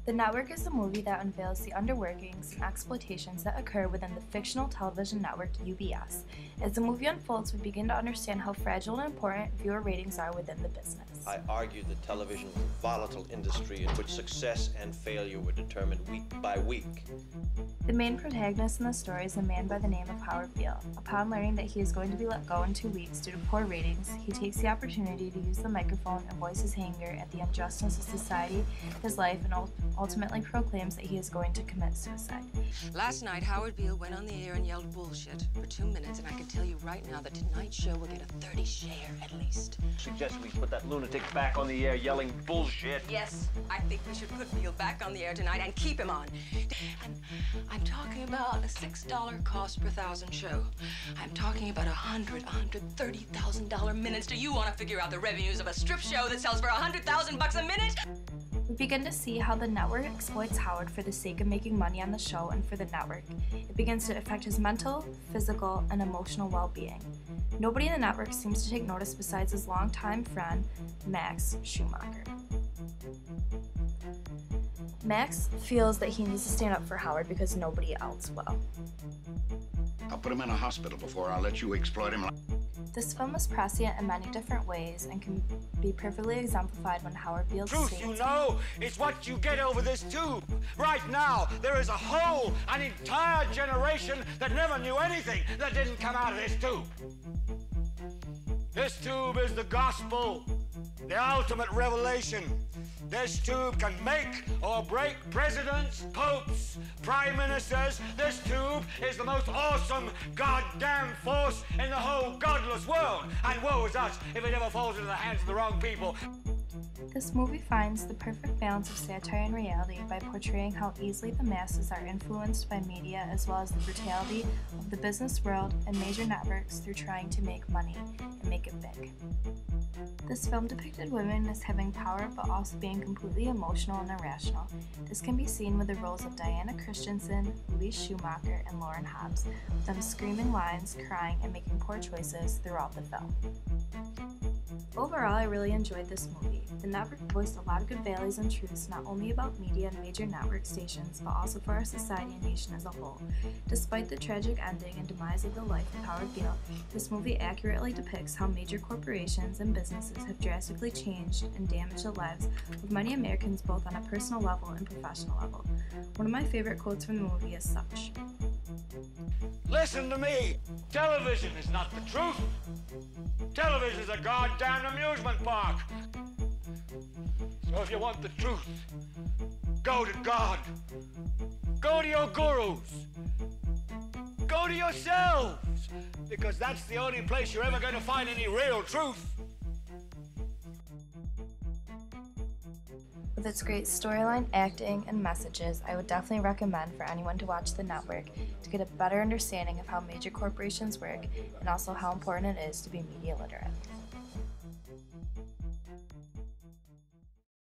The Network is a movie that unveils the underworkings and exploitations that occur within the fictional television network UBS. As the movie unfolds, we begin to understand how fragile and important viewer ratings are within the business. I argue that television is a volatile industry in which success and failure were determined week by week. The main protagonist in the story is a man by the name of Howard Beale. Upon learning that he is going to be let go in 2 weeks due to poor ratings, he takes the opportunity to use the microphone and voice his anger at the injustice of society, his life, and ultimately proclaims that he is going to commit suicide. Last night, Howard Beale went on the air and yelled bullshit for 2 minutes, and I can tell you right now that tonight's show will get a 30 share at least. Suggest we put that lunatic back on the air yelling bullshit. Yes, I think we should put Beale back on the air tonight and keep him on. And I'm talking about a $6 cost per 1,000 show. I'm talking about $130,000 minutes. Do you want to figure out the revenues of a strip show that sells for $100,000 a minute? We begin to see how the network exploits Howard for the sake of making money on the show and for the network. It begins to affect his mental, physical, and emotional well-being. Nobody in the network seems to take notice besides his longtime friend, Max Schumacher. Max feels that he needs to stand up for Howard because nobody else will. I'll put him in a hospital before I'll let you exploit him. This film is prescient in many different ways and can be perfectly exemplified when Howard Beale Truth, states, you know, is what you get over this tube. Right now, there is an entire generation that never knew anything that didn't come out of this tube. This tube is the gospel, the ultimate revelation. This tube can make or break presidents, popes, prime ministers. This tube is the most awesome goddamn force in the whole godless world. And woe is us if it ever falls into the hands of the wrong people. This movie finds the perfect balance of satire and reality by portraying how easily the masses are influenced by media as well as the brutality of the business world and major networks through trying to make money and make it big. This film depicted women as having power but also being completely emotional and irrational. This can be seen with the roles of Diana Christensen, Louise Schumacher, and Lauren Hobbs, with them screaming lines, crying, and making poor choices throughout the film. Overall, I really enjoyed this movie. The network voiced a lot of good values and truths not only about media and major network stations, but also for our society and nation as a whole. Despite the tragic ending and demise of the life of Howard Beale, this movie accurately depicts how major corporations and businesses have drastically changed and damaged the lives of many Americans both on a personal level and professional level. One of my favorite quotes from the movie is such: Listen to me. Television is not the truth. Television is a goddamn amusement park. So if you want the truth, go to God. Go to your gurus. Go to yourselves. Because that's the only place you're ever going to find any real truth. With its great storyline, acting, and messages, I would definitely recommend for anyone to watch The Network to get a better understanding of how major corporations work and also how important it is to be media literate.